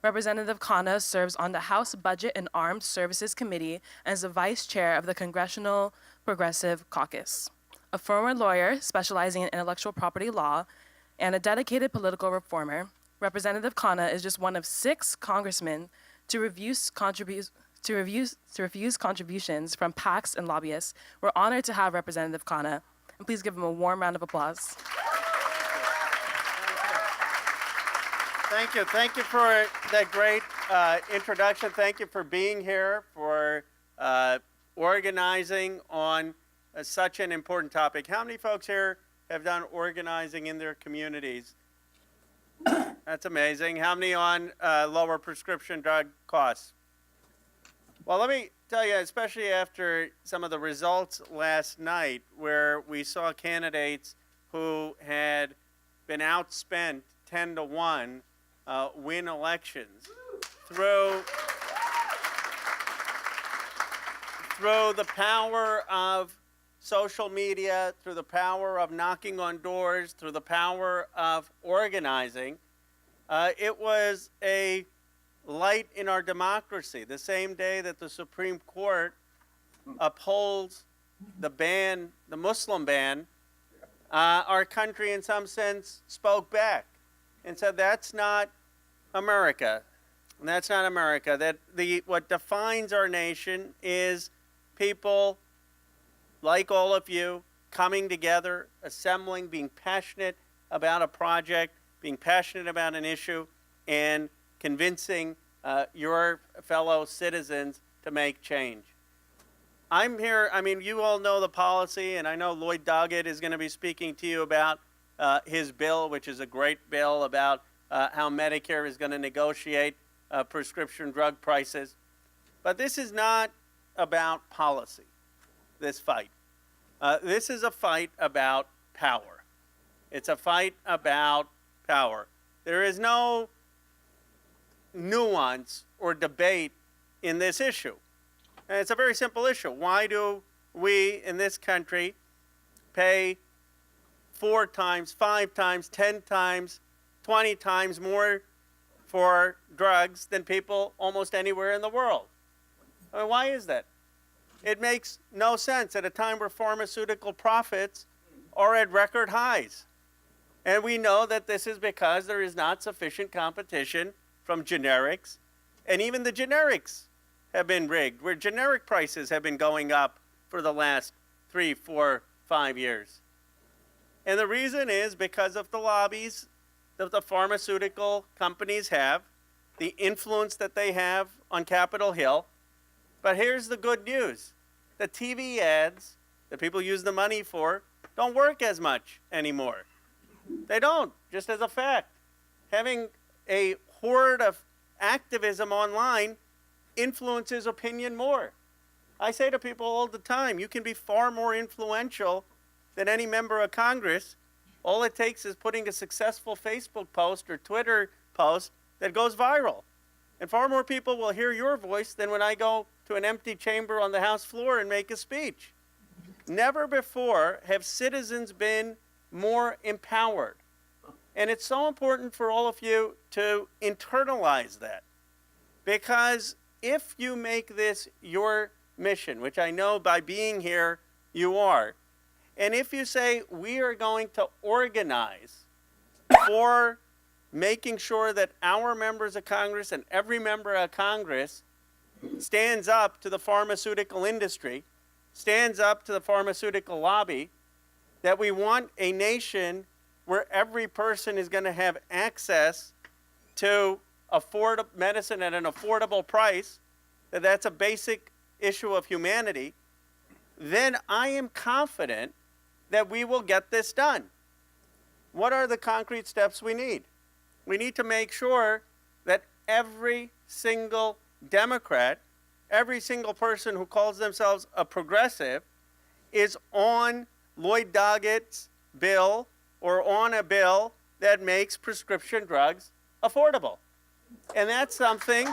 Representative Khanna serves on the House Budget and Armed Services Committee and is the vice chair of the Congressional Progressive Caucus. A former lawyer specializing in intellectual property law and a dedicated political reformer, Representative Khanna is just one of 6 congressmen to refuse contributions from PACs and lobbyists. We're honored to have Representative Khanna, and please give him a warm round of applause. Thank you. Thank you for that great introduction. Thank you for being here, for organizing on such an important topic. How many folks here have done organizing in their communities? That's amazing. How many on lower prescription drug costs? Well, let me tell you, especially after some of the results last night, where we saw candidates who had been outspent 10-1 win elections through the power of social media, through the power of knocking on doors, through the power of organizing. It was a light in our democracy. The same day that the Supreme Court upholds the ban, the Muslim ban, our country in some sense spoke back and said, that's not America. That's not America. That what defines our nation is people like all of you coming together, assembling, being passionate about a project, being passionate about an issue, and convincing your fellow citizens to make change. I'm here, I mean, you all know the policy, and I know Lloyd Doggett is going to be speaking to you about his bill, which is a great bill about how Medicare is going to negotiate prescription drug prices. But this is not about policy, this fight. This is a fight about power. It's a fight about power. There is no nuance or debate in this issue. And it's a very simple issue. Why do we in this country pay 4 times, 5 times, 10 times, 20 times more for drugs than people almost anywhere in the world? I mean, why is that? It makes no sense at a time where pharmaceutical profits are at record highs. And we know that this is because there is not sufficient competition from generics. And even the generics have been rigged, where generic prices have been going up for the last 3, 4, 5 years. And the reason is because of the lobbies that the pharmaceutical companies have, the influence that they have on Capitol Hill. But here's the good news. The TV ads that people use the money for don't work as much anymore. They don't, just as a fact. Having a horde of activism online influences opinion more. I say to people all the time, you can be far more influential than any member of Congress. All it takes is putting a successful Facebook post or Twitter post that goes viral. And far more people will hear your voice than when I go to an empty chamber on the House floor and make a speech. Never before have citizens been more empowered. And it's so important for all of you to internalize that. Because if you make this your mission, which I know by being here you are, and if you say we are going to organize for making sure that our members of Congress and every member of Congress stands up to the pharmaceutical industry, stands up to the pharmaceutical lobby, that we want a nation where every person is going to have access to affordable medicine at an affordable price, that's a basic issue of humanity, then I am confident that we will get this done. What are the concrete steps we need? We need to make sure that every single Democrat, every single person who calls themselves a progressive, is on Lloyd Doggett's bill or on a bill that makes prescription drugs affordable. And that's something,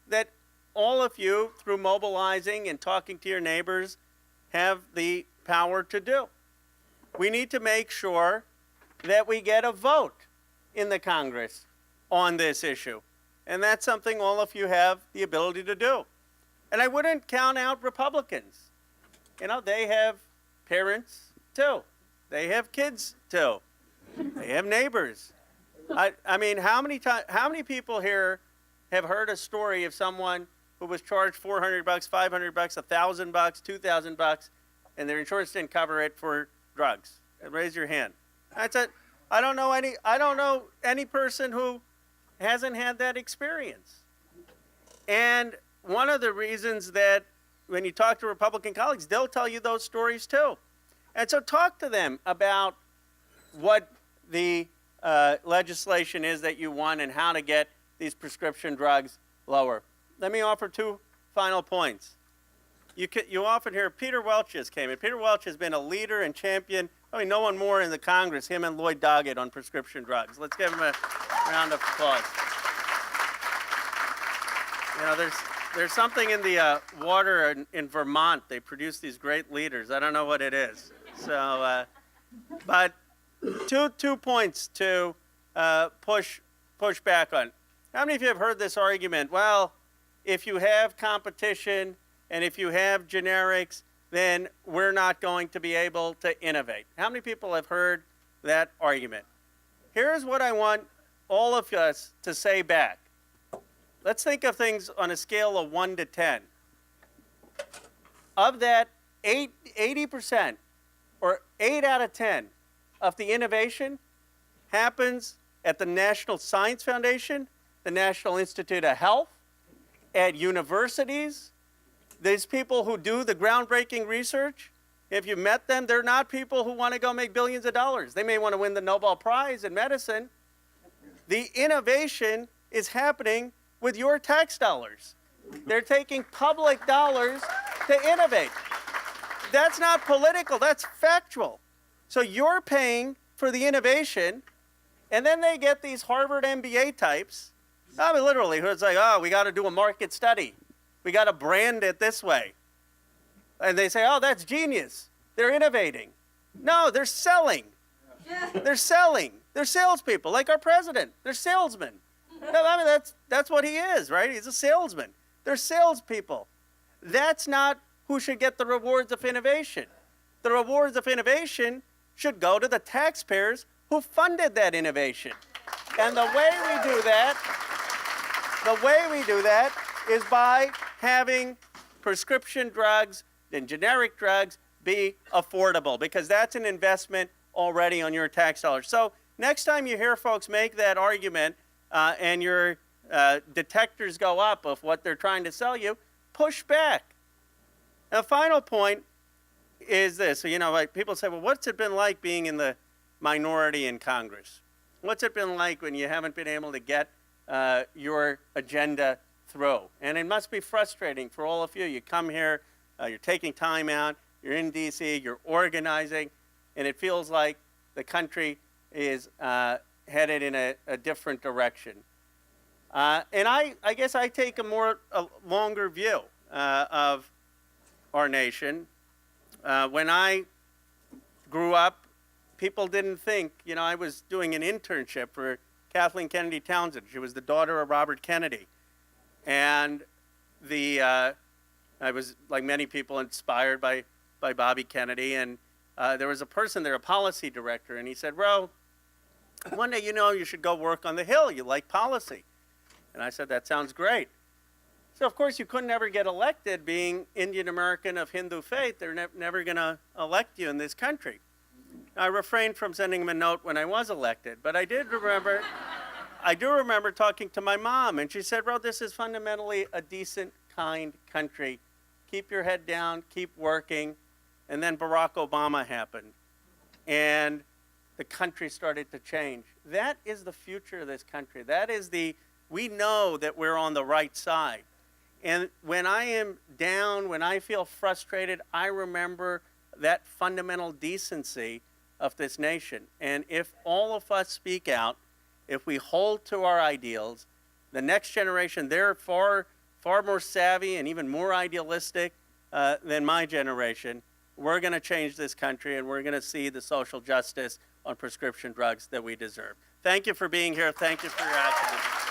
that all of you, through mobilizing and talking to your neighbors, have the power to do. we need to make sure that we get a vote in the Congress on this issue. And that's something all of you have the ability to do. And I wouldn't count out Republicans. You know, they have parents too. They have kids too. They have neighbors. I mean, how many people here have heard a story of someone who was charged $400, $500, $1,000, $2,000, and their insurance didn't cover it for drugs? Raise your hand. That's it. I don't know any person who hasn't had that experience. And one of the reasons that when you talk to Republican colleagues, they'll tell you those stories too. And so talk to them about what the legislation is that you want and how to get these prescription drugs lower. Let me offer two final points. You often hear Peter Welch just came in. Peter Welch has been a leader and champion, probably no one more in the Congress, him and Lloyd Doggett on prescription drugs. Let's give him a round of applause. You know, there's something in the water in Vermont. They produce these great leaders. I don't know what it is. So, but two points to push back on. How many of you have heard this argument? Well, if you have competition and if you have generics, then we're not going to be able to innovate. How many people have heard that argument? Here's what I want all of us to say back. Let's think of things on a scale of 1 to 10. Of that, 80%, or 8 out of 10 of the innovation happens at the National Science Foundation, the National Institute of Health, at universities. These people who do the groundbreaking research, if you met them, they're not people who want to go make billions of dollars. They may want to win the Nobel Prize in medicine. The innovation is happening with your tax dollars. They're taking public dollars to innovate. That's not political, that's factual. So you're paying for the innovation, and then they get these Harvard MBA types, I mean literally, who it's like, oh, we got to do a market study. We got to brand it this way. And they say, oh, that's genius. They're innovating. No, they're selling. They're selling. They're salespeople, like our president. They're salesmen. No, I mean, that's what he is, right? He's a salesman. They're salespeople. That's not who should get the rewards of innovation. The rewards of innovation should go to the taxpayers who funded that innovation. And the way we do that is by having prescription drugs and generic drugs be affordable, because that's an investment already on your tax dollars. So next time you hear folks make that argument and your detectors go up of what they're trying to sell you, push back. And the final point is this. So, you know, like people say, well, what's it been like being in the minority in Congress? What's it been like when you haven't been able to get your agenda through? And it must be frustrating for all of you. You come here, you're taking time out, you're in D.C., you're organizing, and it feels like the country is headed in a different direction. And I guess I take a longer view of our nation. When I grew up, people didn't think, you know, I was doing an internship for Kathleen Kennedy Townsend. She was the daughter of Robert Kennedy. And I was, like many people, inspired by Bobby Kennedy. And there was a person there, a policy director, and he said, Ro, one day, you know, you should go work on the Hill. You like policy. And I said, that sounds great. So, of course, you couldn't ever get elected being Indian American of Hindu faith. They're never going to elect you in this country. I refrained from sending him a note when I was elected, but I do remember talking to my mom, and she said, Ro, this is fundamentally a decent, kind country. Keep your head down, keep working. And then Barack Obama happened, and the country started to change. That is the future of this country. We know that we're on the right side. And when I am down, when I feel frustrated, I remember that fundamental decency of this nation. And if all of us speak out, if we hold to our ideals, the next generation, they're far more savvy and even more idealistic than my generation. we're going to change this country and we're going to see the social justice on prescription drugs that we deserve. Thank you for being here. Thank you for your activism.